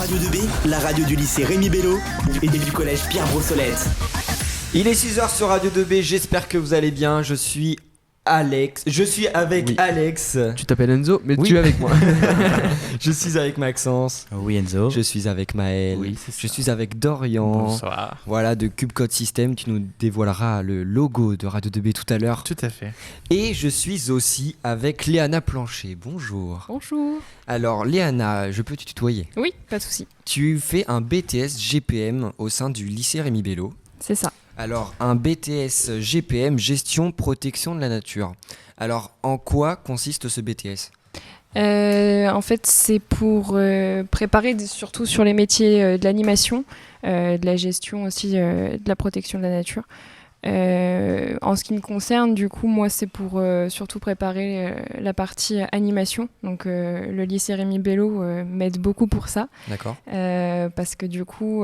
Radio 2B, la radio du lycée Rémi Bello et du collège Pierre Brossolette. Il est 6h sur Radio 2B, j'espère que vous allez bien. Je suis avec Alex. Tu t'appelles Enzo, mais Oui. tu es avec moi. Je suis avec Maxence. Oui, Enzo. Je suis avec Maël. Oui, c'est ça. Je suis avec Dorian. Bonsoir. Voilà, de Cube Code System. Tu nous dévoileras le logo de Radio 2B tout à l'heure. Tout à fait. Et je suis aussi avec Léana Plancher. Bonjour. Bonjour. Alors, Léana, je peux te tutoyer. Oui, pas de souci. Tu fais un BTS GPM au sein du lycée Rémi Bello. C'est ça. Alors, un BTS GPM, gestion protection de la nature. Alors, en quoi consiste ce BTS ? En fait, c'est pour préparer surtout sur les métiers de l'animation, de la gestion aussi, de la protection de la nature. En ce qui me concerne, du coup, moi, c'est pour surtout préparer la partie animation. Donc, le lycée Rémi Bello m'aide beaucoup pour ça. D'accord. Parce que du coup,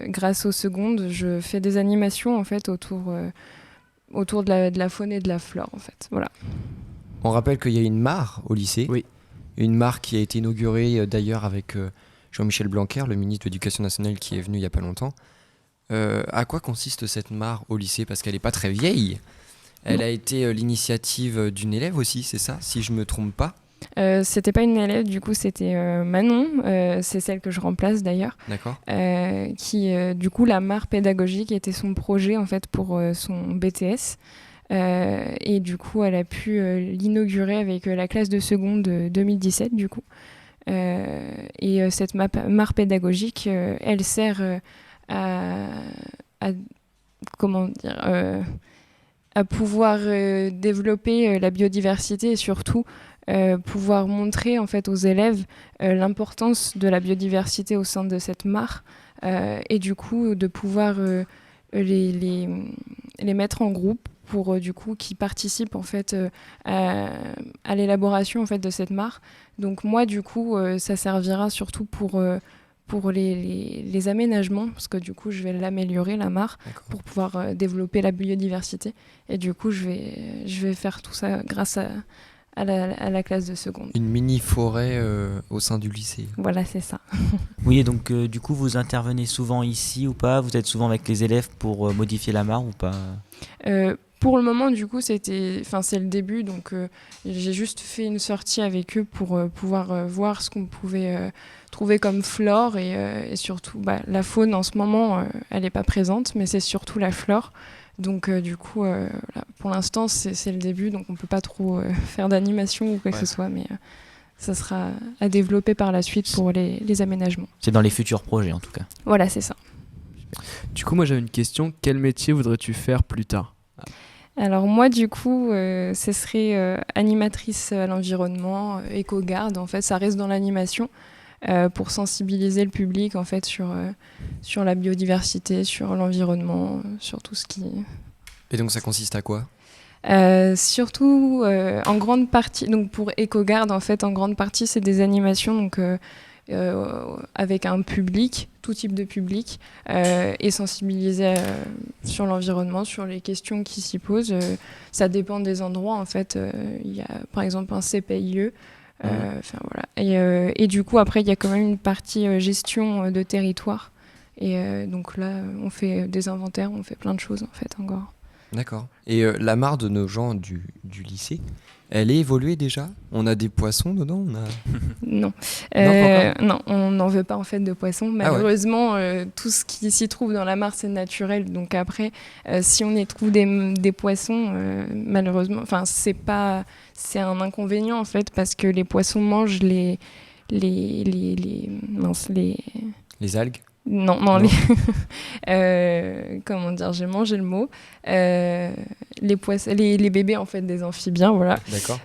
grâce aux secondes, je fais des animations en fait autour de la faune et de la flore, en fait. Voilà. On rappelle qu'il y a une mare au lycée. Oui. Une mare qui a été inaugurée d'ailleurs avec Jean-Michel Blanquer, le ministre de l'Éducation nationale qui est venu il n'y a pas longtemps. À quoi consiste cette mare au lycée ? Parce qu'elle n'est pas très vieille. Elle a été l'initiative d'une élève aussi, c'est ça, si je ne me trompe pas ? C'était pas une élève, du coup, c'était Manon. C'est celle que je remplace d'ailleurs. D'accord. Qui, du coup, la mare pédagogique était son projet en fait pour son BTS. Et du coup, elle a pu l'inaugurer avec la classe de seconde de 2017, du coup. Et cette mare pédagogique, elle sert comment dire, à pouvoir développer la biodiversité et surtout pouvoir montrer en fait aux élèves l'importance de la biodiversité au sein de cette mare et du coup de pouvoir les mettre en groupe pour du coup qui participent en fait à l'élaboration en fait de cette mare. Donc moi du coup ça servira surtout pour les aménagements, parce que du coup je vais l'améliorer la mare. D'accord. Pour pouvoir développer la biodiversité et du coup je vais faire tout ça grâce à la classe de seconde. Une mini forêt au sein du lycée. Voilà, c'est ça. Oui, et donc du coup vous intervenez souvent ici ou pas ? Vous êtes souvent avec les élèves pour modifier la mare ou pas ? Pour le moment, du coup, c'est le début, donc j'ai juste fait une sortie avec eux pour pouvoir voir ce qu'on pouvait trouver comme flore et surtout la faune en ce moment, elle n'est pas présente, mais c'est surtout la flore. Donc du coup, pour l'instant, c'est le début, donc on ne peut pas trop faire d'animation ou quoi que ce soit, mais ça sera à développer par la suite pour les aménagements. C'est dans les futurs projets en tout cas. Voilà, c'est ça. Du coup, moi j'avais une question. Quel métier voudrais-tu faire plus tard ? Alors moi du coup ce serait animatrice à l'environnement, éco-garde, en fait ça reste dans l'animation pour sensibiliser le public en fait sur la biodiversité, sur l'environnement, sur tout ce qui... Et donc ça consiste à quoi ? Surtout en grande partie, donc pour éco-garde en fait en grande partie c'est des animations donc avec un public, tout type de public, et sensibiliser sur l'environnement, sur les questions qui s'y posent. Ça dépend des endroits, en fait. Il y a par exemple un CPIE. Voilà. Et du coup, après, il y a quand même une partie gestion de territoire. Et donc là, on fait des inventaires, on fait plein de choses, en fait, encore. D'accord. Et la mare de nos gens du lycée, elle est évoluée déjà ? On a des poissons dedans ? Non. Non, on n'en veut pas en fait de poissons. Malheureusement, tout ce qui s'y trouve dans la mare, c'est naturel. Donc après, si on y trouve des poissons, malheureusement, c'est un inconvénient en fait parce que les poissons mangent les algues ? Non. Comment dire, j'ai mangé le mot. Les bébés en fait des amphibiens, voilà. D'accord.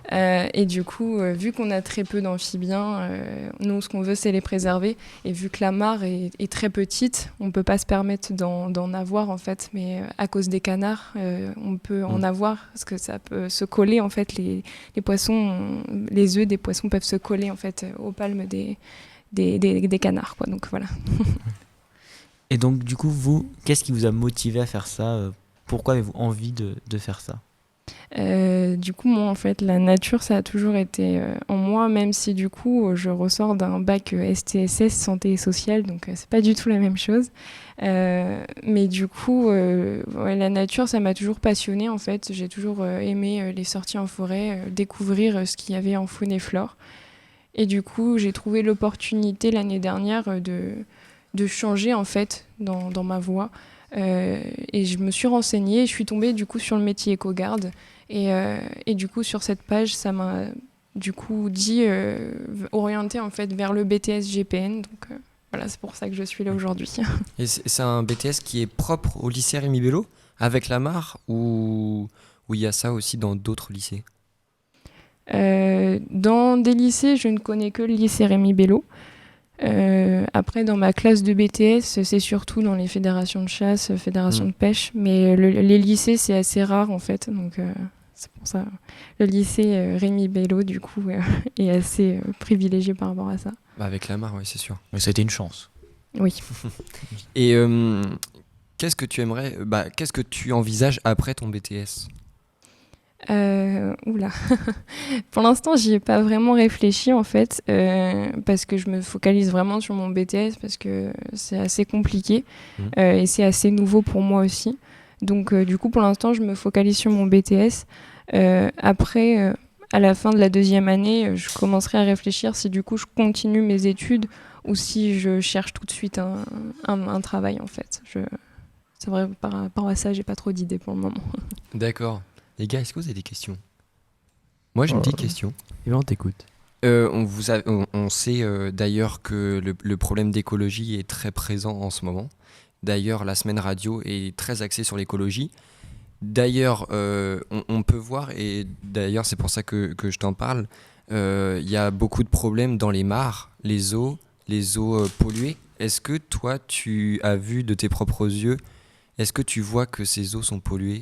Et du coup, vu qu'on a très peu d'amphibiens, nous ce qu'on veut c'est les préserver. Et vu que la mare est très petite, on peut pas se permettre d'en avoir en fait. Mais à cause des canards, on peut en avoir parce que ça peut se coller en fait. Les poissons, les œufs des poissons peuvent se coller en fait aux palmes des canards, quoi. Donc voilà. Et donc, du coup, vous, qu'est-ce qui vous a motivé à faire ça ? Pourquoi avez-vous envie de faire ça ? Du coup, moi, en fait, la nature, ça a toujours été en moi, même si du coup, je ressors d'un bac STSS, santé et sociale, donc c'est pas du tout la même chose. Mais du coup, ouais, la nature, ça m'a toujours passionnée, en fait. J'ai toujours aimé les sorties en forêt, découvrir ce qu'il y avait en faune et flore. Et du coup, j'ai trouvé l'opportunité l'année dernière de changer, en fait, dans ma voie. Et je me suis renseignée, je suis tombée du coup sur le métier éco-garde et du coup sur cette page ça m'a du coup dit orienter en fait vers le BTS GPN, donc voilà, c'est pour ça que je suis là aujourd'hui. Et c'est un BTS qui est propre au lycée Rémi Bello avec la mare ou il y a ça aussi dans d'autres lycées? Dans des lycées, je ne connais que le lycée Rémi Bello. Après, dans ma classe de BTS, c'est surtout dans les fédérations de chasse, fédérations de pêche, mais les lycées, c'est assez rare en fait, donc c'est pour ça. Le lycée Rémi Bello, du coup, est assez privilégié par rapport à ça. Bah avec la mare, oui, c'est sûr. Mais ça a été une chance. Oui. Et qu'est-ce que tu aimerais, qu'est-ce que tu envisages après ton BTS? Oula. Pour l'instant, j'y ai pas vraiment réfléchi en fait, parce que je me focalise vraiment sur mon BTS parce que c'est assez compliqué et c'est assez nouveau pour moi aussi. Donc, du coup, pour l'instant, je me focalise sur mon BTS. Après, à la fin de la 2e année, je commencerai à réfléchir si du coup je continue mes études ou si je cherche tout de suite un travail en fait. C'est vrai, par rapport à ça, j'ai pas trop d'idées pour le moment. D'accord. Les gars, est-ce que vous avez des questions? Moi, j'ai une petite question. Et ben, on t'écoute. On sait d'ailleurs que le problème d'écologie est très présent en ce moment. D'ailleurs, la semaine radio est très axée sur l'écologie. D'ailleurs, on peut voir, et d'ailleurs c'est pour ça que je t'en parle, il y a beaucoup de problèmes dans les mares, les eaux polluées. Est-ce que toi, tu as vu de tes propres yeux, est-ce que tu vois que ces eaux sont polluées?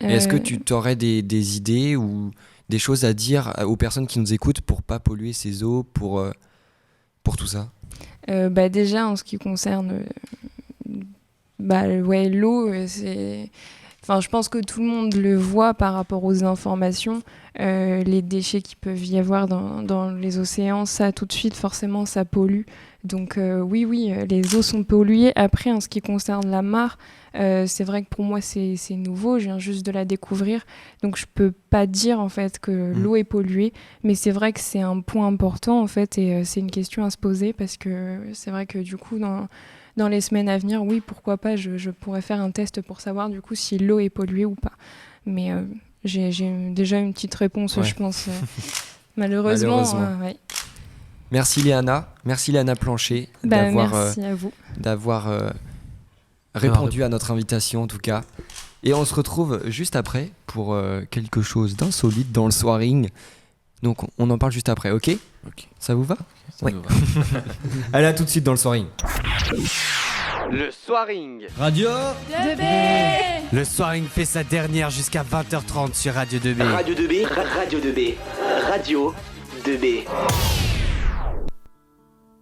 Et est-ce que tu aurais des idées ou des choses à dire aux personnes qui nous écoutent pour pas polluer ces eaux, pour tout ça? Déjà, en ce qui concerne ouais, l'eau, je pense que tout le monde le voit par rapport aux informations. Les déchets qu'il peut y avoir dans les océans, ça, tout de suite, forcément, ça pollue. Donc oui, les eaux sont polluées. Après, en ce qui concerne la mare, c'est vrai que pour moi, c'est nouveau. Je viens juste de la découvrir. Donc je peux pas dire, en fait, que l'eau est polluée. Mais c'est vrai que c'est un point important, en fait, et c'est une question à se poser parce que c'est vrai que, du coup, dans les semaines à venir, oui, pourquoi pas, je pourrais faire un test pour savoir, du coup, si l'eau est polluée ou pas. Mais j'ai déjà une petite réponse, Ouais. je pense. Malheureusement. Ouais. Merci Léana Plancher Merci à vous. d'avoir répondu à notre invitation en tout cas. Et on se retrouve juste après pour quelque chose d'insolite dans le soiring. Donc on en parle juste après, ok? Ça vous va? Oui. Allez, à tout de suite dans le soiring. Le soiring. Radio 2B. Le soiring fait sa dernière jusqu'à 20h30 sur Radio 2B. Radio 2B, Radio 2B, Radio 2B.